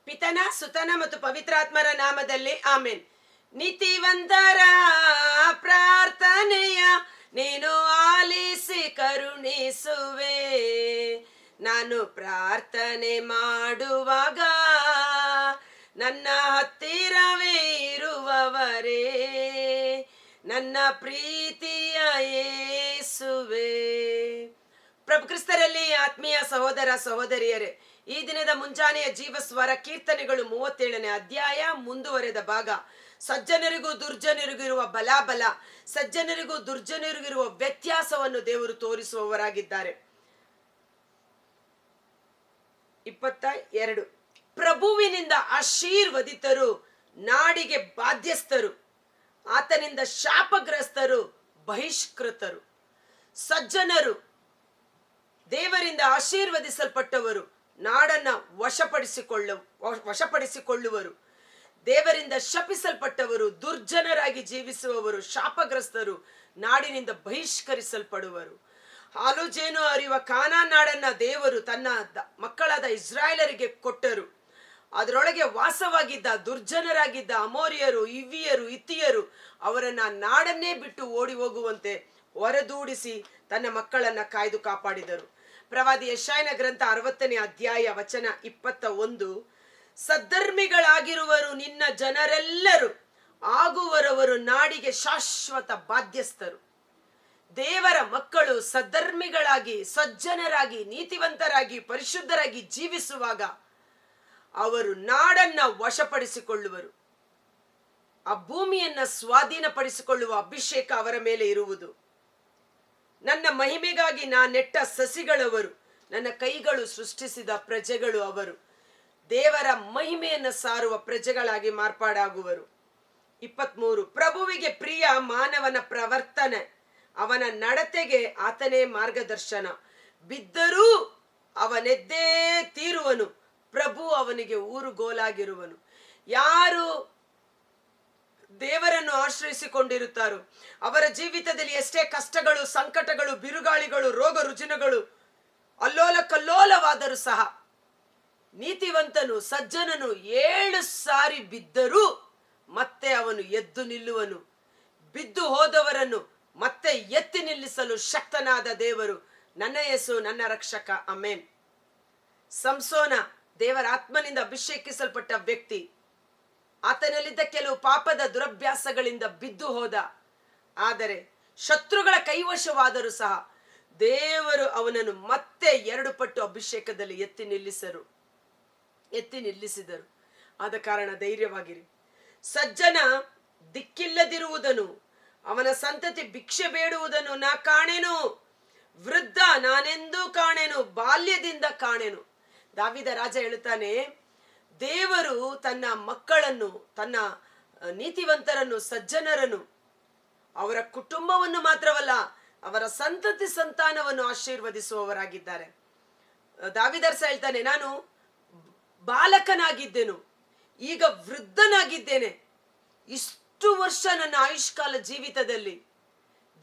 ಪಿತನ ಸುತನ ಮತ್ತು ಪವಿತ್ರಾತ್ಮರ ನಾಮದಲ್ಲಿ ಆಮೇನ್. ನೀತಿವಂತರ ಪ್ರಾರ್ಥನೆಯ ನೀನು ಆಲಿಸಿ ಕರುಣಿಸುವೆ. ನಾನು ಪ್ರಾರ್ಥನೆ ಮಾಡುವಾಗ ನನ್ನ ಹತ್ತಿರವೇ ಇರುವವರೇ, ನನ್ನ ಪ್ರೀತಿಯ ಯೇಸುವೆ. ಪ್ರಭು ಕ್ರಿಸ್ತರಲ್ಲಿ ಆತ್ಮೀಯ ಸಹೋದರ ಸಹೋದರಿಯರೇ, ಈ ದಿನದ ಮುಂಜಾನೆಯ ಜೀವಸ್ವರ ಕೀರ್ತನೆಗಳು 37ನೇ ಅಧ್ಯಾಯ ಮುಂದುವರೆದ ಭಾಗ. ಸಜ್ಜನರಿಗೂ ದುರ್ಜನರಿಗೂ ಇರುವ ಬಲಾಬಲ, ಸಜ್ಜನರಿಗೂ ದುರ್ಜನರಿಗೂ ಇರುವ ವ್ಯತ್ಯಾಸವನ್ನು ದೇವರು ತೋರಿಸುವವರಾಗಿದ್ದಾರೆ. 22 ಪ್ರಭುವಿನಿಂದ ಆಶೀರ್ವದಿತರು ನಾಡಿಗೆ ಬಾಧ್ಯಸ್ಥರು, ಆತನಿಂದ ಶಾಪಗ್ರಸ್ತರು ಬಹಿಷ್ಕೃತರು. ಸಜ್ಜನರು ದೇವರಿಂದ ಆಶೀರ್ವದಿಸಲ್ಪಟ್ಟವರು ನಾಡನ್ನ ವಶಪಡಿಸಿಕೊಳ್ಳುವರು. ದೇವರಿಂದ ಶಪಿಸಲ್ಪಟ್ಟವರು ದುರ್ಜನರಾಗಿ ಜೀವಿಸುವವರು ಶಾಪಗ್ರಸ್ತರು ನಾಡಿನಿಂದ ಬಹಿಷ್ಕರಿಸಲ್ಪಡುವರು. ಹಾಲು ಜೇನು ಹರಿಯುವ ಕಾನಾನ್ ನಾಡನ್ನ ದೇವರು ತನ್ನ ಮಕ್ಕಳಾದ ಇಸ್ರಾಯೇಲರಿಗೆ ಕೊಟ್ಟರು. ಅದರೊಳಗೆ ವಾಸವಾಗಿದ್ದ ದುರ್ಜನರಾಗಿದ್ದ ಅಮೋರಿಯರು, ಇವ್ವಿಯರು, ಇತ್ತಿಯರು ಅವರನ್ನ ನಾಡನ್ನೇ ಬಿಟ್ಟು ಓಡಿ ಹೋಗುವಂತೆ ಹೊರದೂಡಿಸಿ ತನ್ನ ಮಕ್ಕಳನ್ನ ಕಾಯ್ದು ಕಾಪಾಡಿದರು. ಪ್ರವಾದಿ ಯೆಶಾಯನ ಗ್ರಂಥ 60ನೇ ಅಧ್ಯಾಯ ವಚನ 21, ಸದ್ಧರ್ಮಿಗಳಾಗಿರುವರು ನಿನ್ನ ಜನರೆಲ್ಲರೂ, ಆಗುವರವರು ನಾಡಿಗೆ ಶಾಶ್ವತ ಬಾಧ್ಯಸ್ಥರು. ದೇವರ ಮಕ್ಕಳು ಸದ್ಧರ್ಮಿಗಳಾಗಿ, ಸಜ್ಜನರಾಗಿ, ನೀತಿವಂತರಾಗಿ, ಪರಿಶುದ್ಧರಾಗಿ ಜೀವಿಸುವಾಗ ಅವರು ನಾಡನ್ನ ವಶಪಡಿಸಿಕೊಳ್ಳುವರು. ಆ ಭೂಮಿಯನ್ನ ಸ್ವಾಧೀನಪಡಿಸಿಕೊಳ್ಳುವ ಅಭಿಷೇಕ ಅವರ ಮೇಲೆ ಇರುವುದು. ನನ್ನ ಮಹಿಮೆಗಾಗಿ ನೆಟ್ಟ ಸಸಿಗಳವರು, ನನ್ನ ಕೈಗಳು ಸೃಷ್ಟಿಸಿದ ಪ್ರಜೆಗಳು ಅವರು. ದೇವರ ಮಹಿಮೆಯನ್ನು ಸಾರುವ ಪ್ರಜೆಗಳಾಗಿ ಮಾರ್ಪಾಡಾಗುವರು. 23 ಪ್ರಭುವಿಗೆ ಪ್ರಿಯ ಮಾನವನ ಪ್ರವರ್ತನೆ, ಅವನ ನಡತೆಗೆ ಆತನೇ ಮಾರ್ಗದರ್ಶನ. ಬಿದ್ದರೂ ಅವನೆದ್ದೇ ತೀರುವನು, ಪ್ರಭು ಅವನಿಗೆ ಊರುಗೋಲಾಗಿರುವನು. ಯಾರು ದೇವರನ್ನು ಆಶ್ರಯಿಸಿಕೊಂಡಿರುತ್ತಾರೋ ಅವರ ಜೀವಿತದಲ್ಲಿ ಎಷ್ಟೇ ಕಷ್ಟಗಳು, ಸಂಕಟಗಳು, ಬಿರುಗಾಳಿಗಳು, ರೋಗ ರುಜಿನಗಳು ಅಲ್ಲೋಲ ಕಲ್ಲೋಲವಾದರೂ ಸಹ, ನೀತಿವಂತನು ಸಜ್ಜನನು 7 ಸಾರಿ ಬಿದ್ದರೂ ಮತ್ತೆ ಅವನು ಎದ್ದು ನಿಲ್ಲುವನು. ಬಿದ್ದು ಹೋದವರನ್ನು ಮತ್ತೆ ಎತ್ತಿ ನಿಲ್ಲಿಸಲು ಶಕ್ತನಾದ ದೇವರು ನನ್ನ ಯೇಸು, ನನ್ನ ರಕ್ಷಕ. ಆಮೆನ್. ಸಂಸೋನ ದೇವರ ಆತ್ಮನಿಂದ ಅಭಿಷೇಕಿಸಲ್ಪಟ್ಟ ವ್ಯಕ್ತಿ. ಆತನಲ್ಲಿದ್ದ ಕೆಲವು ಪಾಪದ ದುರಭ್ಯಾಸಗಳಿಂದ ಬಿದ್ದು ಹೋದ. ಆದರೆ ಶತ್ರುಗಳ ಕೈವಶವಾದರೂ ಸಹ ದೇವರು ಅವನನ್ನು ಮತ್ತೆ 2 ಪಟ್ಟು ಅಭಿಷೇಕದಲ್ಲಿ ಎತ್ತಿ ನಿಲ್ಲಿಸಿದರು. ಆದ ಕಾರಣ ಧೈರ್ಯವಾಗಿರಿ. ಸಜ್ಜನ ದಿಕ್ಕಿಲ್ಲದಿರುವುದನ್ನು, ಅವನ ಸಂತತಿ ಭಿಕ್ಷೆ ಬೇಡುವುದನ್ನು ನಾ ಕಾಣೆನು. ವೃದ್ಧ ನಾನೆಂದೂ ಕಾಣೆನು, ಬಾಲ್ಯದಿಂದ ಕಾಣೆನು. ದಾವಿದ ರಾಜ ಹೇಳುತ್ತಾನೆ, ದೇವರು ತನ್ನ ಮಕ್ಕಳನ್ನು, ತನ್ನ ನೀತಿವಂತರನ್ನು, ಸಜ್ಜನರನ್ನು, ಅವರ ಕುಟುಂಬವನ್ನು ಮಾತ್ರವಲ್ಲ ಅವರ ಸಂತತಿ ಸಂತಾನವನ್ನು ಆಶೀರ್ವದಿಸುವವರಾಗಿದ್ದಾರೆ. ದಾವಿದರ್ಸ ಹೇಳ್ತಾನೆ, ನಾನು ಬಾಲಕನಾಗಿದ್ದೆನು, ಈಗ ವೃದ್ಧನಾಗಿದ್ದೇನೆ. ಇಷ್ಟು ವರ್ಷ ನನ್ನ ಆಯುಷ್ಕಾಲ ಜೀವಿತದಲ್ಲಿ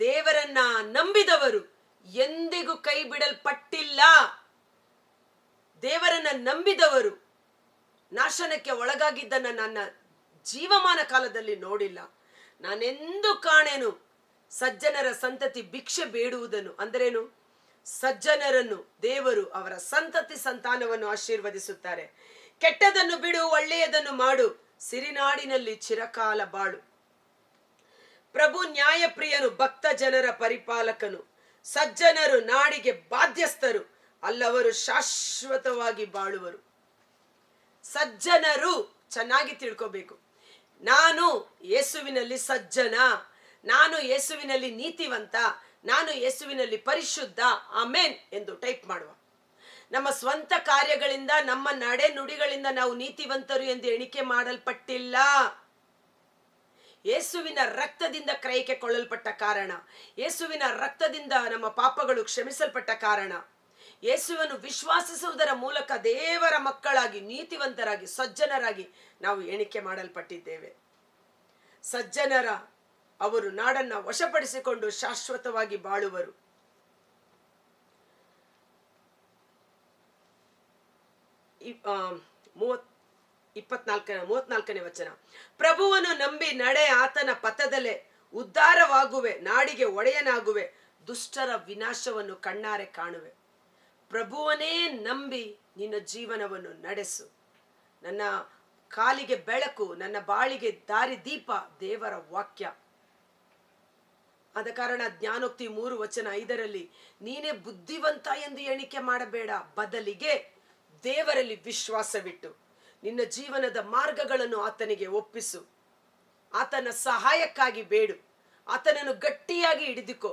ದೇವರನ್ನ ನಂಬಿದವರು ಎಂದಿಗೂ ಕೈ ಬಿಡಲ್ಪಟ್ಟಿಲ್ಲ. ದೇವರನ್ನ ನಂಬಿದವರು ನಾಶನಕ್ಕೆ ಒಳಗಾಗಿದ್ದನ್ನ ನನ್ನ ಜೀವಮಾನ ಕಾಲದಲ್ಲಿ ನೋಡಿಲ್ಲ. ನಾನೆಂದು ಕಾಣೆನು ಸಜ್ಜನರ ಸಂತತಿ ಭಿಕ್ಷೆ ಬೇಡುವುದನ್ನು. ಅಂದ್ರೇನು? ಸಜ್ಜನರನ್ನು ದೇವರು ಅವರ ಸಂತತಿ ಸಂತಾನವನ್ನು ಆಶೀರ್ವದಿಸುತ್ತಾರೆ. ಕೆಟ್ಟದನ್ನು ಬಿಡು, ಒಳ್ಳೆಯದನ್ನು ಮಾಡು, ಸಿರಿನಾಡಿನಲ್ಲಿ ಚಿರಕಾಲ ಬಾಳು. ಪ್ರಭು ನ್ಯಾಯಪ್ರಿಯನು, ಭಕ್ತ ಜನರ ಪರಿಪಾಲಕನು. ಸಜ್ಜನರು ನಾಡಿಗೆ ಬಾಧ್ಯಸ್ಥರು, ಅಲ್ಲವರು ಶಾಶ್ವತವಾಗಿ ಬಾಳುವರು. ಸಜ್ಜನರು ಚೆನ್ನಾಗಿ ತಿಳ್ಕೋಬೇಕು. ನಾನು ಯೇಸುವಿನಲ್ಲಿ ಸಜ್ಜನ, ನಾನು ಯೇಸುವಿನಲ್ಲಿ ನೀತಿವಂತ, ನಾನು ಯೇಸುವಿನಲ್ಲಿ ಪರಿಶುದ್ಧ, ಆಮೆನ್ ಎಂದು ಟೈಪ್ ಮಾಡುವ. ನಮ್ಮ ಸ್ವಂತ ಕಾರ್ಯಗಳಿಂದ, ನಮ್ಮ ನಡೆ ನುಡಿಗಳಿಂದ ನಾವು ನೀತಿವಂತರು ಎಂದು ಎಣಿಕೆ ಮಾಡಲ್ಪಟ್ಟಿಲ್ಲ. ಯೇಸುವಿನ ರಕ್ತದಿಂದ ಕ್ರಯಕ್ಕೆ ಕೊಳ್ಳಲ್ಪಟ್ಟ ಕಾರಣ, ಯೇಸುವಿನ ರಕ್ತದಿಂದ ನಮ್ಮ ಪಾಪಗಳು ಕ್ಷಮಿಸಲ್ಪಟ್ಟ ಕಾರಣ, ಯೇಸುವನ್ನು ವಿಶ್ವಾಸಿಸುವುದರ ಮೂಲಕ ದೇವರ ಮಕ್ಕಳಾಗಿ, ನೀತಿವಂತರಾಗಿ, ಸಜ್ಜನರಾಗಿ ನಾವು ಎಣಿಕೆ ಮಾಡಲ್ಪಟ್ಟಿದ್ದೇವೆ. ಸಜ್ಜನರ ಅವರು ನಾಡನ್ನ ವಶಪಡಿಸಿಕೊಂಡು ಶಾಶ್ವತವಾಗಿ ಬಾಳುವರು. 34ನೇ ವಚನ. ಪ್ರಭುವನ್ನು ನಂಬಿ ನಡೆ, ಆತನ ಪಥದಲ್ಲೇ ಉದ್ಧಾರವಾಗುವೆ, ನಾಡಿಗೆ ಒಡೆಯನಾಗುವೆ, ದುಷ್ಟರ ವಿನಾಶವನ್ನು ಕಣ್ಣಾರೆ ಕಾಣುವೆ. ಪ್ರಭುವನೇ ನಂಬಿ ನಿನ್ನ ಜೀವನವನ್ನು ನಡೆಸು. ನನ್ನ ಕಾಲಿಗೆ ಬೆಳಕು, ನನ್ನ ಬಾಳಿಗೆ ದಾರಿ ದೀಪ ದೇವರ ವಾಕ್ಯ. ಆದ ಕಾರಣ ಜ್ಞಾನೋಕ್ತಿ 3:5 ನೀನೇ ಬುದ್ಧಿವಂತ ಎಂದು ಎಣಿಕೆ ಮಾಡಬೇಡ, ಬದಲಿಗೆ ದೇವರಲ್ಲಿ ವಿಶ್ವಾಸವಿಟ್ಟು ನಿನ್ನ ಜೀವನದ ಮಾರ್ಗಗಳನ್ನು ಆತನಿಗೆ ಒಪ್ಪಿಸು. ಆತನ ಸಹಾಯಕ್ಕಾಗಿ ಬೇಡು, ಆತನನ್ನು ಗಟ್ಟಿಯಾಗಿ ಹಿಡಿದುಕೋ.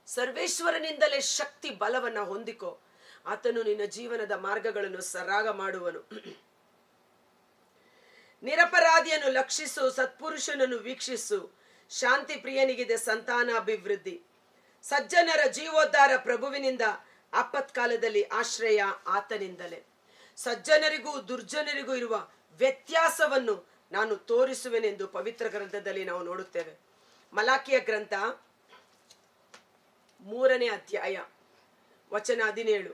ಸರ್ವೇಶ್ವರನಿಂದಲೇ ಶಕ್ತಿ ಬಲವನ್ನ ಹೊಂದಿಕೋ. ಆತನು ನಿನ್ನ ಜೀವನದ ಮಾರ್ಗಗಳನ್ನು ಸರಾಗ ಮಾಡುವನು. ನಿರಪರಾಧಿಯನ್ನು ಲಕ್ಷಿಸು, ಸತ್ಪುರುಷನನ್ನು ವೀಕ್ಷಿಸು. ಶಾಂತಿ ಪ್ರಿಯನಿಗಿದೆ ಸಂತಾನಾಭಿವೃದ್ಧಿ. ಸಜ್ಜನರ ಜೀವೋದ್ಧಾರ ಪ್ರಭುವಿನಿಂದ, ಆಪತ್ಕಾಲದಲ್ಲಿ ಆಶ್ರಯ ಆತನಿಂದಲೇ. ಸಜ್ಜನರಿಗೂ ದುರ್ಜನರಿಗೂ ಇರುವ ವ್ಯತ್ಯಾಸವನ್ನು ನಾನು ತೋರಿಸುವೆನೆಂದು ಪವಿತ್ರ ಗ್ರಂಥದಲ್ಲಿ ನಾವು ನೋಡುತ್ತೇವೆ. ಮಲಾಕಿಯ ಗ್ರಂಥ 3ನೇ ಅಧ್ಯಾಯ ವಚನ 17.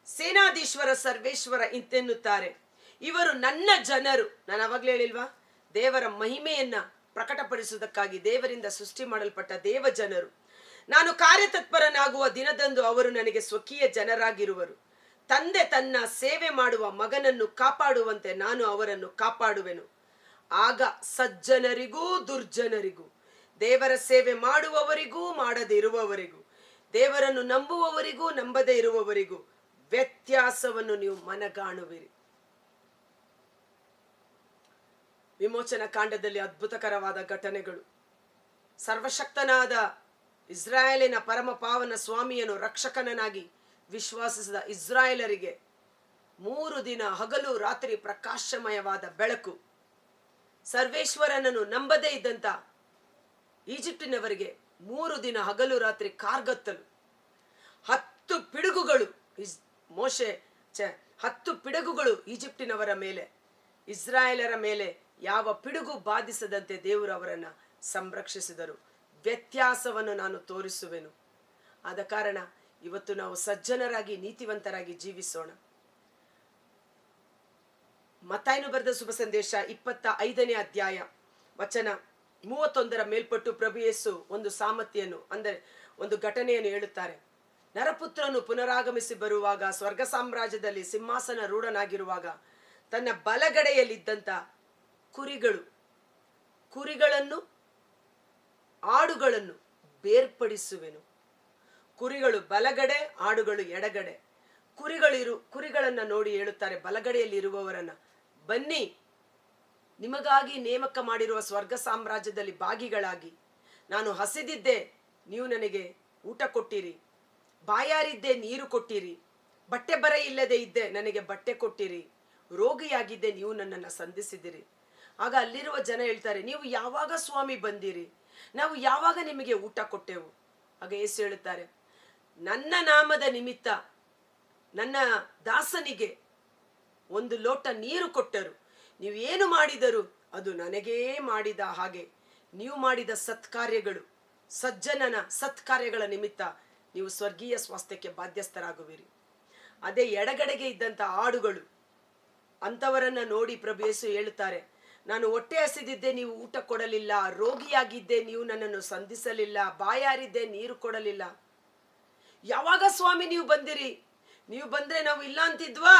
ಸೇನಾಧೀಶ್ವರ ಸರ್ವೇಶ್ವರ ಇಂತೆನ್ನುತ್ತಾರೆ, ಇವರು ನನ್ನ ಜನರು. ನಾನು ಅವಾಗಲೇ ಹೇಳಿಲ್ವಾ, ದೇವರ ಮಹಿಮೆಯನ್ನ ಪ್ರಕಟಪಡಿಸುವುದಕ್ಕಾಗಿ ದೇವರಿಂದ ಸೃಷ್ಟಿ ಮಾಡಲ್ಪಟ್ಟ ದೇವ ಜನರು. ನಾನು ಕಾರ್ಯತತ್ಪರನಾಗುವ ದಿನದಂದು ಅವರು ನನಗೆ ಸ್ವಕೀಯ ಜನರಾಗಿರುವರು. ತಂದೆ ತನ್ನ ಸೇವೆ ಮಾಡುವ ಮಗನನ್ನು ಕಾಪಾಡುವಂತೆ ನಾನು ಅವರನ್ನು ಕಾಪಾಡುವೆನು. ಆಗ ಸಜ್ಜನರಿಗೂ ದುರ್ಜನರಿಗೂ, ದೇವರ ಸೇವೆ ಮಾಡುವವರಿಗೂ ಮಾಡದೇ ಇರುವವರಿಗೂ, ದೇವರನ್ನು ನಂಬುವವರಿಗೂ ನಂಬದೇ ಇರುವವರಿಗೂ ವ್ಯತ್ಯಾಸವನ್ನು ನೀವು ಮನಗಾಣುವಿರಿ. ವಿಮೋಚನಾ ಕಾಂಡದಲ್ಲಿ ಅದ್ಭುತಕರವಾದ ಘಟನೆಗಳು. ಸರ್ವಶಕ್ತನಾದ ಇಸ್ರಾಯೇಲಿನ ಪರಮ ಪಾವನ ಸ್ವಾಮಿಯನ್ನು ರಕ್ಷಕನನ್ನಾಗಿ ವಿಶ್ವಾಸಿಸಿದ ಇಸ್ರಾಯೇಲರಿಗೆ 3 ದಿನ ಹಗಲು ರಾತ್ರಿ ಪ್ರಕಾಶಮಯವಾದ ಬೆಳಕು. ಸರ್ವೇಶ್ವರನನ್ನು ನಂಬದೇ ಇದ್ದಂತ ಈಜಿಪ್ಟಿನವರಿಗೆ 3 ದಿನ ಹಗಲು ರಾತ್ರಿ ಕಾರ್ಗತ್ತಲು. 10 ಪಿಡುಗುಗಳು 10 ಪಿಡುಗುಗಳು ಈಜಿಪ್ಟಿನವರ ಮೇಲೆ, ಇಸ್ರಾಯೇಲರ ಮೇಲೆ ಯಾವ ಪಿಡುಗು ಬಾಧಿಸದಂತೆ ದೇವರು ಅವರನ್ನ ಸಂರಕ್ಷಿಸಿದರು. ವ್ಯತ್ಯಾಸವನ್ನು ನಾನು ತೋರಿಸುವೆನು. ಆದ ಕಾರಣ ಇವತ್ತು ನಾವು ಸಜ್ಜನರಾಗಿ ನೀತಿವಂತರಾಗಿ ಜೀವಿಸೋಣ. ಮತ್ತಾಯನು ಬರೆದ ಶುಭ ಸಂದೇಶ 25ನೇ ಅಧ್ಯಾಯ ವಚನ 31 ಮೇಲ್ಪಟ್ಟು ಪ್ರಭು ಯೇಸು ಒಂದು ಸಾಮರ್ಥ್ಯನ್ನು, ಅಂದರೆ ಒಂದು ಘಟನೆಯನ್ನು ಹೇಳುತ್ತಾರೆ. ನರಪುತ್ರನು ಪುನರಾಗಮಿಸಿ ಬರುವಾಗ, ಸ್ವರ್ಗ ಸಾಮ್ರಾಜ್ಯದಲ್ಲಿ ಸಿಂಹಾಸನ ರೂಢನಾಗಿರುವಾಗ, ತನ್ನ ಬಲಗಡೆಯಲ್ಲಿದ್ದಂತ ಕುರಿಗಳನ್ನು ಆಡುಗಳನ್ನು ಬೇರ್ಪಡಿಸುವೆನು. ಕುರಿಗಳು ಬಲಗಡೆ, ಆಡುಗಳು ಎಡಗಡೆ. ಕುರಿಗಳನ್ನ ನೋಡಿ ಹೇಳುತ್ತಾರೆ ಬಲಗಡೆಯಲ್ಲಿ ಇರುವವರನ್ನ, ಬನ್ನಿ, ನಿಮಗಾಗಿ ನೇಮಕ ಮಾಡಿರುವ ಸ್ವರ್ಗ ಸಾಮ್ರಾಜ್ಯದಲ್ಲಿ ಭಾಗಿಗಳಾಗಿ. ನಾನು ಹಸಿದಿದ್ದೆ, ನೀವು ನನಗೆ ಊಟ ಕೊಟ್ಟಿರಿ. ಬಾಯಾರಿದ್ದೆ, ನೀರು ಕೊಟ್ಟಿರಿ. ಬಟ್ಟೆ ಬರ ಇಲ್ಲದೆ ಇದ್ದೆ, ನನಗೆ ಬಟ್ಟೆ ಕೊಟ್ಟಿರಿ. ರೋಗಿಯಾಗಿದ್ದೆ, ನೀವು ನನ್ನನ್ನು ಸಂಧಿಸಿದಿರಿ. ಆಗ ಅಲ್ಲಿರುವ ಜನ ಹೇಳ್ತಾರೆ, ನೀವು ಯಾವಾಗ ಸ್ವಾಮಿ ಬಂದಿರಿ? ನಾವು ಯಾವಾಗ ನಿಮಗೆ ಊಟ ಕೊಟ್ಟೆವು? ಆಗ ಯೇಸು ಹೇಳುತ್ತಾರೆ, ನನ್ನ ನಾಮದ ನಿಮಿತ್ತ ನನ್ನ ದಾಸನಿಗೆ 1 ಲೋಟ ನೀರು ಕೊಟ್ಟರು. ನೀವು ಏನು ಮಾಡಿದರು ಅದು ನನಗೇ ಮಾಡಿದ ಹಾಗೆ. ನೀವು ಮಾಡಿದ ಸತ್ಕಾರ್ಯಗಳು, ಸಜ್ಜನನ ಸತ್ಕಾರ್ಯಗಳ ನಿಮಿತ್ತ ನೀವು ಸ್ವರ್ಗೀಯ ಸ್ವಾಸ್ಥ್ಯಕ್ಕೆ ಬಾಧ್ಯಸ್ಥರಾಗುವಿರಿ. ಅದೇ ಎಡಗಡೆಗೆ ಇದ್ದಂಥ ಆಡುಗಳು, ಅಂಥವರನ್ನ ನೋಡಿ ಪ್ರಭು ಯೇಸು ಹೇಳುತ್ತಾರೆ, ನಾನು ಹೊಟ್ಟೆ ಹಸಿದಿದ್ದೆ, ನೀವು ಊಟ ಕೊಡಲಿಲ್ಲ. ರೋಗಿಯಾಗಿದ್ದೆ, ನೀವು ನನ್ನನ್ನು ಸಂಧಿಸಲಿಲ್ಲ. ಬಾಯಾರಿದ್ದೆ, ನೀರು ಕೊಡಲಿಲ್ಲ. ಯಾವಾಗ ಸ್ವಾಮಿ ನೀವು ಬಂದಿರಿ? ನೀವು ಬಂದ್ರೆ ನಾವು ಇಲ್ಲ ಅಂತಿದ್ವಾ?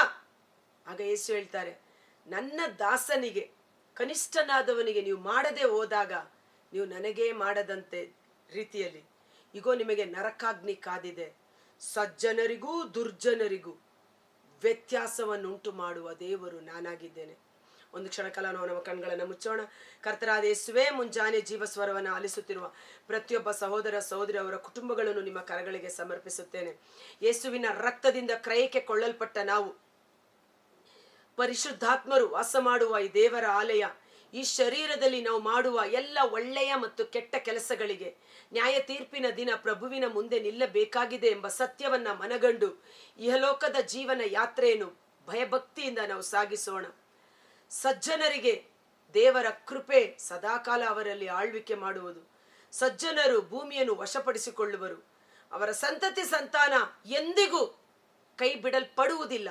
ಆಗ ಯೇಸು ಹೇಳ್ತಾರೆ, ನನ್ನ ದಾಸನಿಗೆ, ಕನಿಷ್ಠನಾದವನಿಗೆ ನೀವು ಮಾಡದೆ ಹೋದಾಗ ನೀವು ನನಗೇ ಮಾಡದಂತೆ ರೀತಿಯಲ್ಲಿ ಈಗೋ ನಿಮಗೆ ನರಕಾಗ್ನಿ ಕಾದಿದೆ. ಸಜ್ಜನರಿಗೂ ದುರ್ಜನರಿಗೂ ವ್ಯತ್ಯಾಸವನ್ನುಂಟು ಮಾಡುವ ದೇವರು ನಾನಾಗಿದ್ದೇನೆ. ಒಂದು ಕ್ಷಣಕಾಲ ನಾವು ನಮ್ಮ ಕಣ್ಗಳನ್ನು ಮುಚ್ಚೋಣ. ಕರ್ತರಾದ ಯೇಸುವೇ, ಮುಂಜಾನೆ ಜೀವಸ್ವರವನ್ನು ಆಲಿಸುತ್ತಿರುವ ಪ್ರತಿಯೊಬ್ಬ ಸಹೋದರ ಸಹೋದರಿ, ಅವರ ಕುಟುಂಬಗಳನ್ನು ನಿಮ್ಮ ಕರಗಳಿಗೆ ಸಮರ್ಪಿಸುತ್ತೇನೆ. ಯೇಸುವಿನ ರಕ್ತದಿಂದ ಕ್ರಯಕ್ಕೆ ಕೊಳ್ಳಲ್ಪಟ್ಟ ನಾವು ಪರಿಶುದ್ಧಾತ್ಮರು ವಾಸ ಮಾಡುವ ಈ ದೇವರ ಆಲಯ, ಈ ಶರೀರದಲ್ಲಿ ನಾವು ಮಾಡುವ ಎಲ್ಲ ಒಳ್ಳೆಯ ಮತ್ತು ಕೆಟ್ಟ ಕೆಲಸಗಳಿಗೆ ನ್ಯಾಯ ತೀರ್ಪಿನ ದಿನ ಪ್ರಭುವಿನ ಮುಂದೆ ನಿಲ್ಲಬೇಕಾಗಿದೆ ಎಂಬ ಸತ್ಯವನ್ನ ಮನಗಂಡು ಇಹಲೋಕದ ಜೀವನ ಯಾತ್ರೆಯನ್ನು ಭಯಭಕ್ತಿಯಿಂದ ನಾವು ಸಾಗಿಸೋಣ. ಸಜ್ಜನರಿಗೆ ದೇವರ ಕೃಪೆ ಸದಾಕಾಲ ಅವರಲ್ಲಿ ಆಳ್ವಿಕೆ ಮಾಡುವುದು. ಸಜ್ಜನರು ಭೂಮಿಯನ್ನು ವಶಪಡಿಸಿಕೊಳ್ಳುವರು. ಅವರ ಸಂತತಿ ಸಂತಾನ ಎಂದಿಗೂ ಕೈ ಬಿಡಲ್ಪಡುವುದಿಲ್ಲ.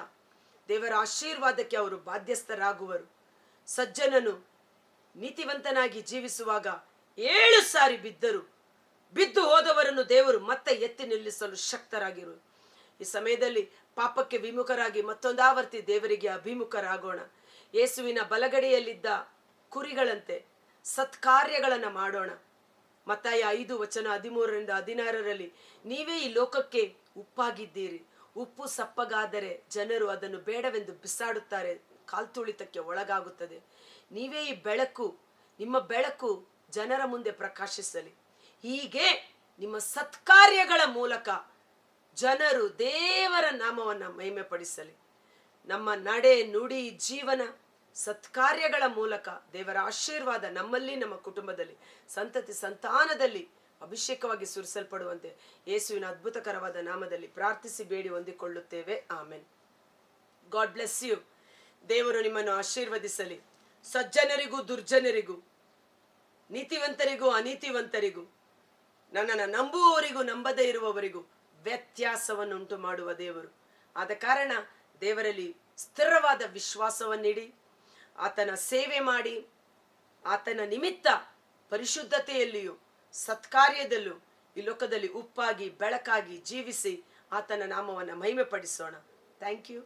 ದೇವರ ಆಶೀರ್ವಾದಕ್ಕೆ ಅವರು ಬಾಧ್ಯಸ್ಥರಾಗುವರು. ಸಜ್ಜನನು ನೀತಿವಂತನಾಗಿ ಜೀವಿಸುವಾಗ 7 ಸಾರಿ ಬಿದ್ದು ಹೋದವರನ್ನು ದೇವರು ಮತ್ತೆ ಎತ್ತಿ ನಿಲ್ಲಿಸಲು ಶಕ್ತರಾಗಿರು. ಈ ಸಮಯದಲ್ಲಿ ಪಾಪಕ್ಕೆ ವಿಮುಖರಾಗಿ ಮತ್ತೊಂದಾವರ್ತಿ ದೇವರಿಗೆ ಅಭಿಮುಖರಾಗೋಣ. ಯೇಸುವಿನ ಬಲಗಡೆಯಲ್ಲಿದ್ದ ಕುರಿಗಳಂತೆ ಸತ್ಕಾರ್ಯಗಳನ್ನು ಮಾಡೋಣ. ಮತ್ತಾಯ 5:13-16 ನೀವೇ ಈ ಲೋಕಕ್ಕೆ ಉಪ್ಪಾಗಿದ್ದೀರಿ. ಉಪ್ಪು ಸಪ್ಪಗಾದರೆ ಜನರು ಅದನ್ನು ಬೇಡವೆಂದು ಬಿಸಾಡುತ್ತಾರೆ, ಕಾಲ್ತುಳಿತಕ್ಕೆ ಒಳಗಾಗುತ್ತದೆ. ನೀವೇ ಈ ಬೆಳಕು, ನಿಮ್ಮ ಬೆಳಕು ಜನರ ಮುಂದೆ ಪ್ರಕಾಶಿಸಲಿ. ಹೀಗೆ ನಿಮ್ಮ ಸತ್ಕಾರ್ಯಗಳ ಮೂಲಕ ಜನರು ದೇವರ ನಾಮವನ್ನು ಮಹಿಮೆಪಡಿಸಲಿ. ನಮ್ಮ ನಡೆ, ನುಡಿ, ಜೀವನ ಸತ್ಕಾರ್ಯಗಳ ಮೂಲಕ ದೇವರ ಆಶೀರ್ವಾದ ನಮ್ಮಲ್ಲಿ, ನಮ್ಮ ಕುಟುಂಬದಲ್ಲಿ, ಸಂತತಿ ಸಂತಾನದಲ್ಲಿ ಅಭಿಷೇಕವಾಗಿ ಸುರಿಸಲ್ಪಡುವಂತೆ ಯೇಸುವಿನ ಅದ್ಭುತಕರವಾದ ನಾಮದಲ್ಲಿ ಪ್ರಾರ್ಥಿಸಿ ಬೇಡಿ ಹೊಂದಿಕೊಳ್ಳುತ್ತೇವೆ. ಆಮೆನ್. God bless you. ದೇವರು ನಿಮ್ಮನ್ನು ಆಶೀರ್ವದಿಸಲಿ. ಸಜ್ಜನರಿಗೂ ದುರ್ಜನರಿಗೂ, ನೀತಿವಂತರಿಗೂ ಅನೀತಿವಂತರಿಗೂ, ನನ್ನನ್ನು ನಂಬುವವರಿಗೂ ನಂಬದೇ ಇರುವವರಿಗೂ ವ್ಯತ್ಯಾಸವನ್ನುಂಟು ಮಾಡುವ ದೇವರು. ಆದ ಕಾರಣ ದೇವರಲ್ಲಿ ಸ್ಥಿರವಾದ ವಿಶ್ವಾಸವನ್ನಿಡಿ, ಆತನ ಸೇವೆ ಮಾಡಿ, ಆತನ ನಿಮಿತ್ತ ಪರಿಶುದ್ಧತೆಯಲ್ಲಿಯೂ ಸತ್ಕಾರ್ಯದಲ್ಲೂ ಈ ಲೋಕದಲ್ಲಿ ಉಪ್ಪಾಗಿ ಬೆಳಕಾಗಿ ಜೀವಿಸಿ ಆತನ ನಾಮವನ್ನು ಮಹಿಮೆಪಡಿಸೋಣ. Thank you.